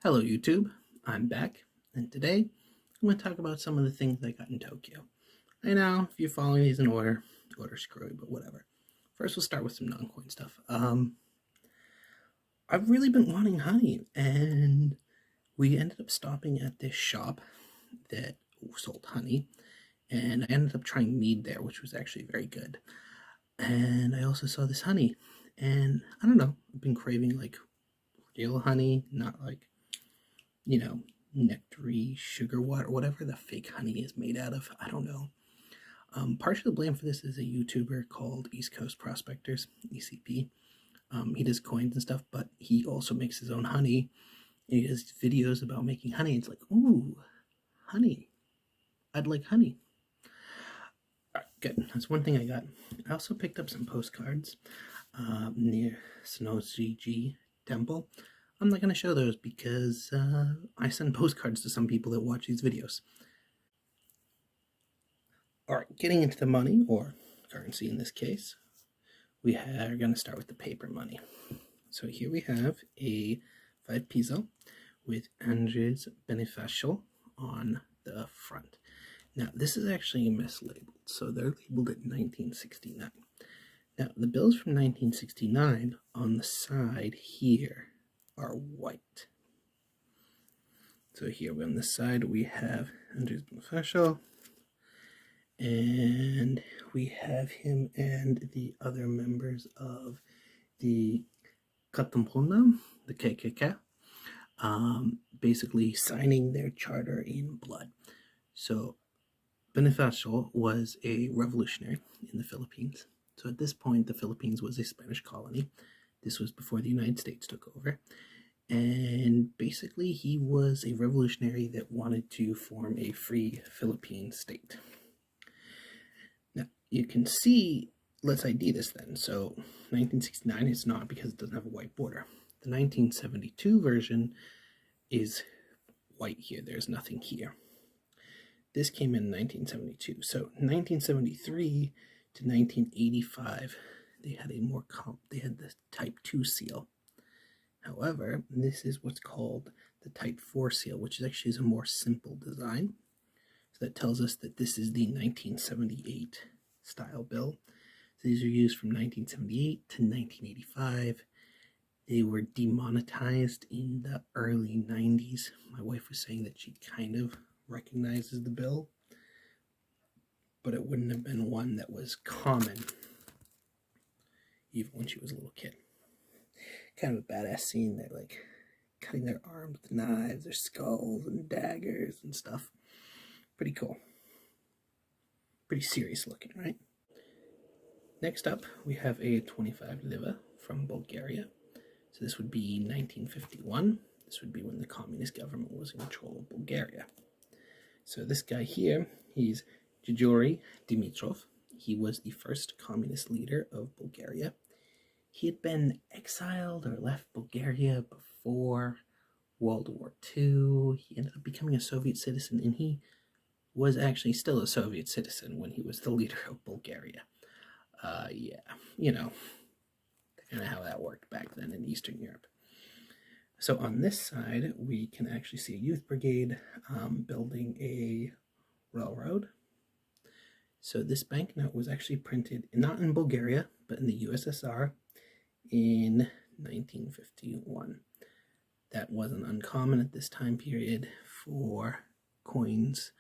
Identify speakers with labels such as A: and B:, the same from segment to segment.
A: Hello YouTube, I'm back, and today I'm going to talk about some of the things I got in Tokyo. I know, if you're following these in order screwy, but whatever. First we'll start with some non-coin stuff. I've really been wanting honey, and we ended up stopping at this shop that sold honey, and I ended up trying mead there, which was actually very good. And I also saw this honey, and I don't know, I've been craving like real honey, not like, nectary sugar water, whatever the fake honey is made out of. I don't know. Partially the blame for this is a YouTuber called East Coast Prospectors, ECP. He does coins and stuff, but he also makes his own honey. And he does videos about making honey. It's like, ooh, honey. I'd like honey. All right, good. That's one thing I got. I also picked up some postcards near Suchsdorf Temple. I'm not going to show those because I send postcards to some people that watch these videos. Alright, getting into the money, or currency in this case, we are going to start with the paper money. So here we have a 5 Piso with Andres Bonifacio on the front. Now, this is actually mislabeled, so they're labeled at 1969. Now, the bills from 1969 on the side here are white. So here on the side we have Andres Bonifacio, and we have him and the other members of the Katampuna, the KKK, basically signing their charter in blood. So Bonifacio was a revolutionary in the Philippines. So at this point, the Philippines was a Spanish colony. This was before the United States took over. And basically, he was a revolutionary that wanted to form a free Philippine state. Now, you can see, let's ID this then. So 1969 is not because it doesn't have a white border. The 1972 version is white here. There's nothing here. This came in 1972. So 1973 to 1985, they had the Type 2 seal. However, this is what's called the Type 4 seal, which actually is a more simple design. So that tells us that this is the 1978 style bill. So these are used from 1978 to 1985. They were demonetized in the early 90s. My wife was saying that she kind of recognizes the bill, but it wouldn't have been one that was common even when she was a little kid. Kind of a badass scene. They're like cutting their arms with knives, their skulls and daggers and stuff. Pretty cool. Pretty serious looking, right? Next up, we have a 25 Leva from Bulgaria. So this would be 1951. This would be when the communist government was in control of Bulgaria. So this guy here, he's Georgi Dimitrov. He was the first communist leader of Bulgaria. He had been exiled or left Bulgaria before World War II. He ended up becoming a Soviet citizen, and he was actually still a Soviet citizen when he was the leader of Bulgaria. Kind of how that worked back then in Eastern Europe. So on this side, we can actually see a Youth Bergaid building a railroad. So this banknote was actually printed, not in Bulgaria, but in the USSR in 1951. That wasn't uncommon at this time period for coins,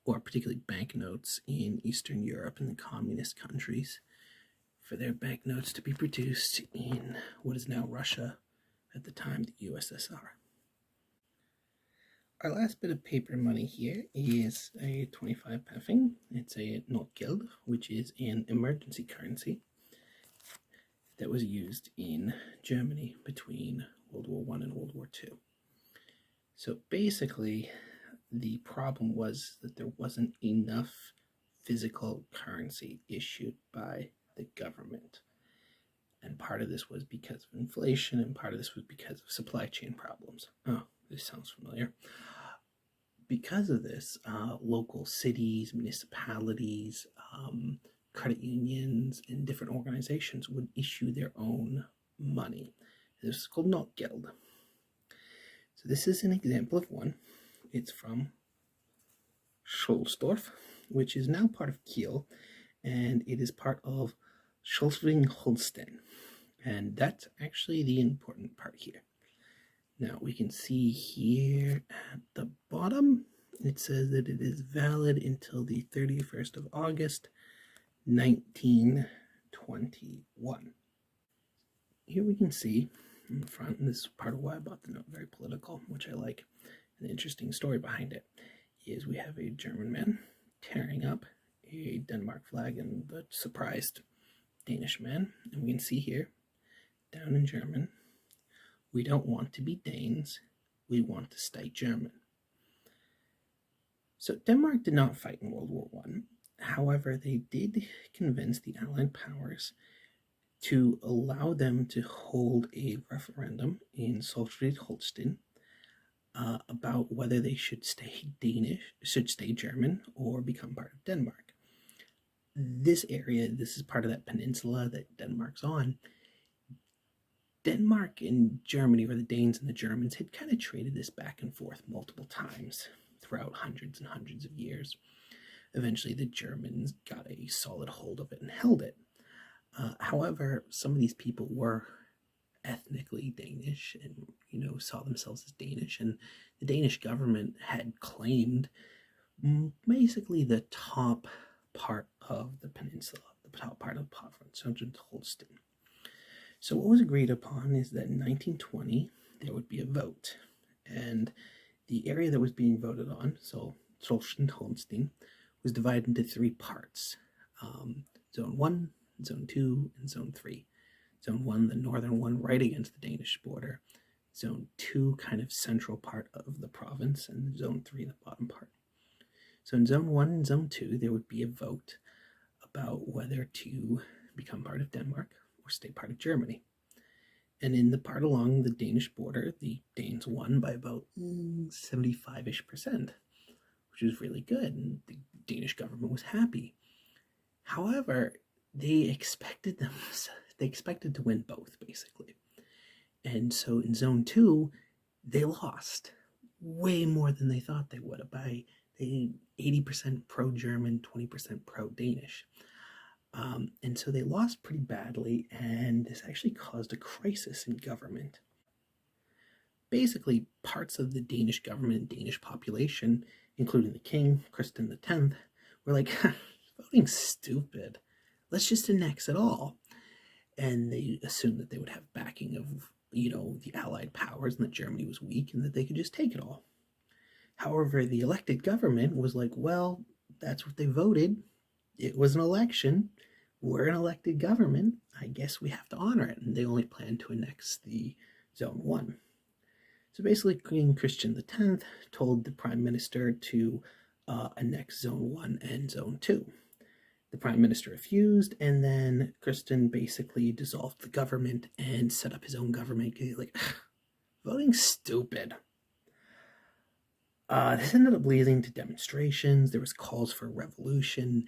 A: or particularly banknotes in Eastern Europe and the communist countries, for their banknotes to be produced in what is now Russia, at the time the USSR. Our last bit of paper money here is a 25 Pfenng. It's a Notgeld, which is an emergency currency that was used in Germany between World War I and World War II. So basically, the problem was that there wasn't enough physical currency issued by the government. And part of this was because of inflation, and part of this was because of supply chain problems. Oh, this sounds familiar. Because of this, local cities, municipalities, credit unions, and different organizations would issue their own money. This is called Notgeld. So this is an example of one. It's from Suchsdorf, which is now part of Kiel, and it is part of Schleswig-Holstein. And that's actually the important part here. Now we can see here at the bottom, it says that it is valid until the 31st of August, 1921. Here we can see in the front, and this is part of why I bought the note, very political, which I like. An interesting story behind it is we have a German man tearing up a Denmark flag and the surprised Danish man. And we can see here, down in German, we don't want to be Danes, we want to stay German. So Denmark did not fight in World War I. However, they did convince the Allied powers to allow them to hold a referendum in Schleswig-Holstein about whether they should stay German, or become part of Denmark. This area, this is part of that peninsula that Denmark's on. Denmark and Germany, or the Danes and the Germans, had kind of traded this back and forth multiple times throughout hundreds and hundreds of years. Eventually, the Germans got a solid hold of it and held it. However, some of these people were ethnically Danish and, saw themselves as Danish, and the Danish government had claimed basically the top part of the peninsula, the top part of the province, Schleswig-Holstein. So what was agreed upon is that in 1920, there would be a vote. And the area that was being voted on, so Schleswig-Holstein, was divided into three parts. Zone 1, Zone 2, and Zone 3. Zone 1, the northern one, right against the Danish border. Zone 2, kind of central part of the province, and Zone 3, the bottom part. So in Zone 1 and Zone 2, there would be a vote about whether to become part of Denmark or stay part of Germany. And in the part along the Danish border, the Danes won by about 75-ish%, which was really good, and the Danish government was happy. However, they expected to win both, basically. And so in Zone 2, they lost way more than they thought they would, by 80% pro-German, 20% pro-Danish. And so they lost pretty badly, and this actually caused a crisis in government. Basically, parts of the Danish government and Danish population, including the king, Christian X, were like, voting's stupid. Let's just annex it all. And they assumed that they would have backing of, the Allied powers, and that Germany was weak and that they could just take it all. However, the elected government was like, well, that's what they voted. It was an election. We're an elected government. I guess we have to honor it. And they only planned to annex the Zone 1. So basically, King Christian X told the Prime Minister to annex Zone 1 and Zone 2. The Prime Minister refused, and then Christian basically dissolved the government and set up his own government. Like, voting's stupid. This ended up leading to demonstrations. There was calls for revolution.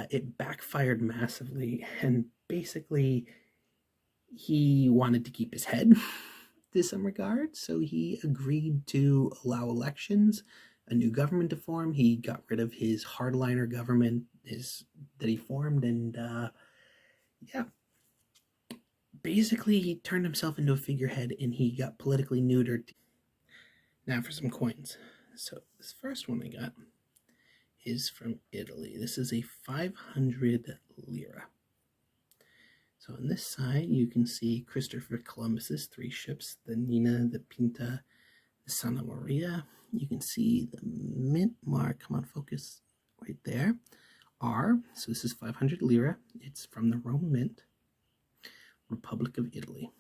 A: It backfired massively, and basically he wanted to keep his head to some regard, so he agreed to allow elections, a new government to form. He got rid of his hardliner government that he formed, and basically he turned himself into a figurehead, and he got politically neutered. Now for some coins. So this first one I got is from Italy. This is a 500 lira. So on this side, you can see Christopher Columbus's three ships, the Nina, the Pinta, the Santa Maria. You can see the mint mark, come on, focus, right there, R. So this is 500 lira. It's from the Rome Mint, Republic of Italy.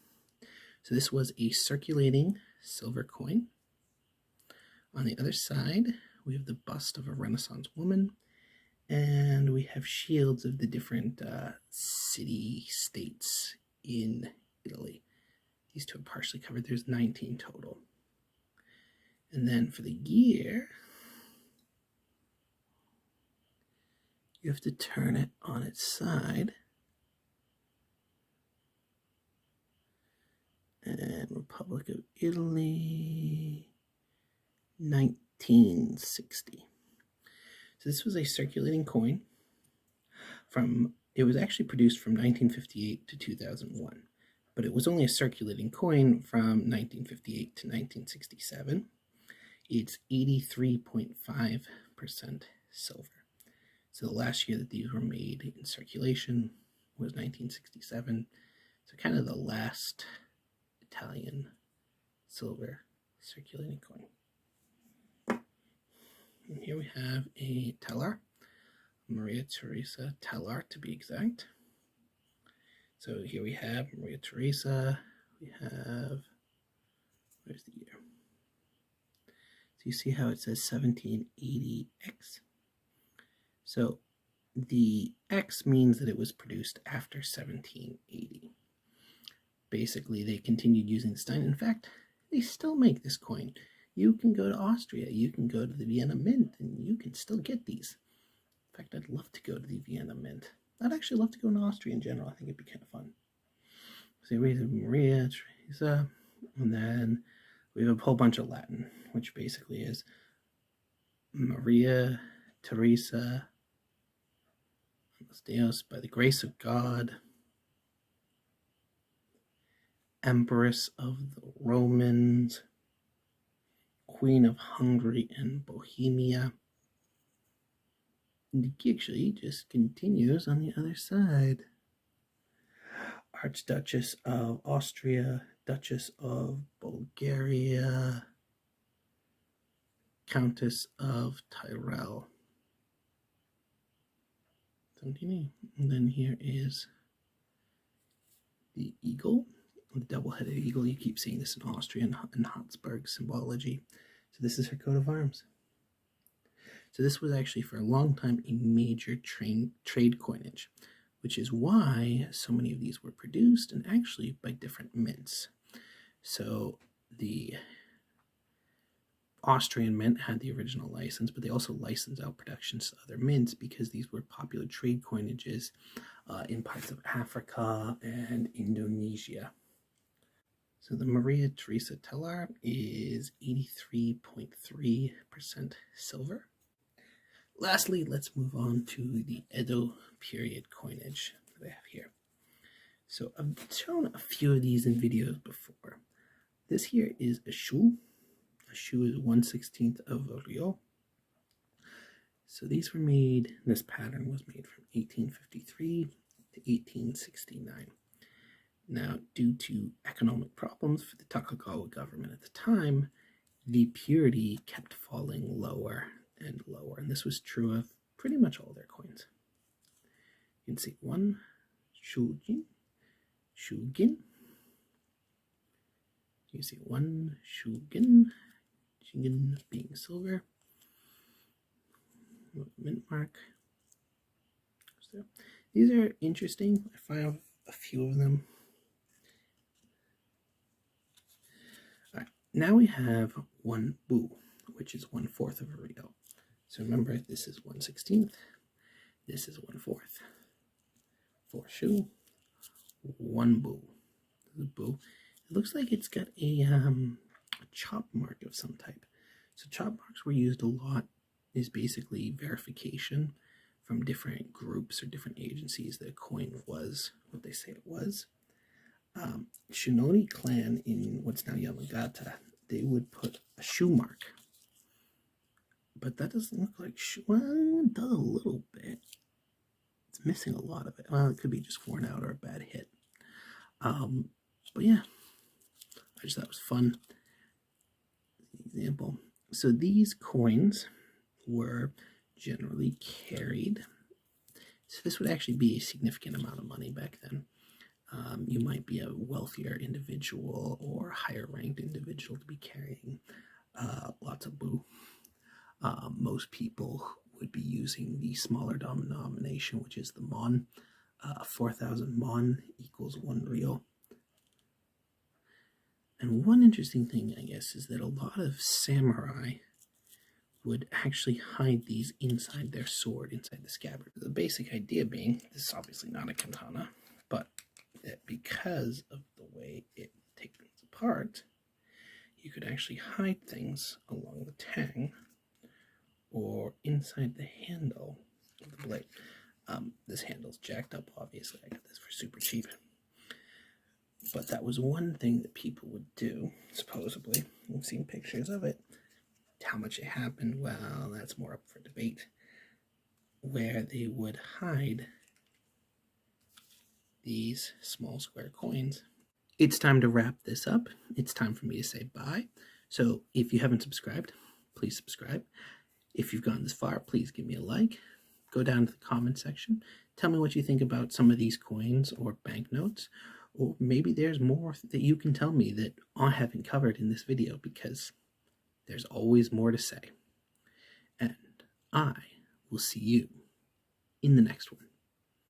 A: So this was a circulating silver coin. On the other side, we have the bust of a Renaissance woman, and we have shields of the different city-states in Italy. These two are partially covered. There's 19 total. And then for the year, you have to turn it on its side. And And Republic of Italy, 1960. So this was a circulating coin it was actually produced from 1958 to 2001, but it was only a circulating coin from 1958 to 1967. It's 83.5% silver. So the last year that these were made in circulation was 1967. So kind of the last Italian silver circulating coin. And here we have a telar, Maria Theresa telar to be exact. So here we have Maria Theresa. We have, where's the year? So you see how it says 1780X. So the X means that it was produced after 1780. Basically, they continued using the Stein. In fact, they still make this coin. You can go to Austria, you can go to the Vienna Mint, and you can still get these. In fact, I'd love to go to the Vienna Mint. I'd actually love to go to Austria in general. I think it'd be kind of fun. So we have Maria Theresa, and then we have a whole bunch of Latin, which basically is Maria Theresa, Deus, by the grace of God, Empress of the Romans, Queen of Hungary and Bohemia. And it actually just continues on the other side. Archduchess of Austria, Duchess of Bulgaria, Countess of Tyrol. And then here is the eagle, the double-headed eagle. You keep seeing this in Austrian and Habsburg symbology. So this is her coat of arms. So this was actually for a long time a major trade coinage, which is why so many of these were produced and actually by different mints. So the Austrian mint had the original license, but they also licensed out productions to other mints because these were popular trade coinages in parts of Africa and Indonesia. So the Maria Theresa telar is 83.3% silver. Lastly, let's move on to the Edo period coinage that I have here. So I've shown a few of these in videos before. This here is a shu. A shu is 1/16 of a ryo. So these were made, this pattern was made from 1853 to 1869. Now, due to economic problems for the Tokugawa government at the time, the purity kept falling lower and lower, and this was true of pretty much all their coins. You can see one shugin. You see one shugin being silver. Mint mark. So these are interesting. I found a few of them. All right, now we have one bu, which is 1/4 of a ryo. So remember, this is 1/16. This is 1/4. 4 shu, 1 bu. The bu. It looks like it's got a chop mark of some type. So chop marks were used a lot. Is basically verification from different groups or different agencies that a coin was what they say it was. Shinori clan in what's now Yamagata, they would put a shoe mark. But that doesn't look like shoe. Well, it does a little bit. It's missing a lot of it. Well, it could be just worn out or a bad hit. But yeah, I just thought it was fun. Example. So these coins were generally carried. So this would actually be a significant amount of money back then. You might be a wealthier individual or higher ranked individual to be carrying lots of bu. Most people would be using the smaller denomination, which is the mon. 4,000 mon equals 1 ryo. And one interesting thing, I guess, is that a lot of samurai would actually hide these inside their sword, inside the scabbard. The basic idea being, this is obviously not a katana, but that because of the way it takes cards, you could actually hide things along the tang or inside the handle of the blade. This handle's jacked up, obviously. I got this for super cheap. But that was one thing that people would do, supposedly. I've seen pictures of it. How much it happened, well, that's more up for debate. Where they would hide these small square coins. It's time to wrap this up. It's time for me to say bye. So if you haven't subscribed, please subscribe. If you've gone this far, please give me a like. Go down to the comment section. Tell me what you think about some of these coins or banknotes. Or maybe there's more that you can tell me that I haven't covered in this video, because there's always more to say. And I will see you in the next one.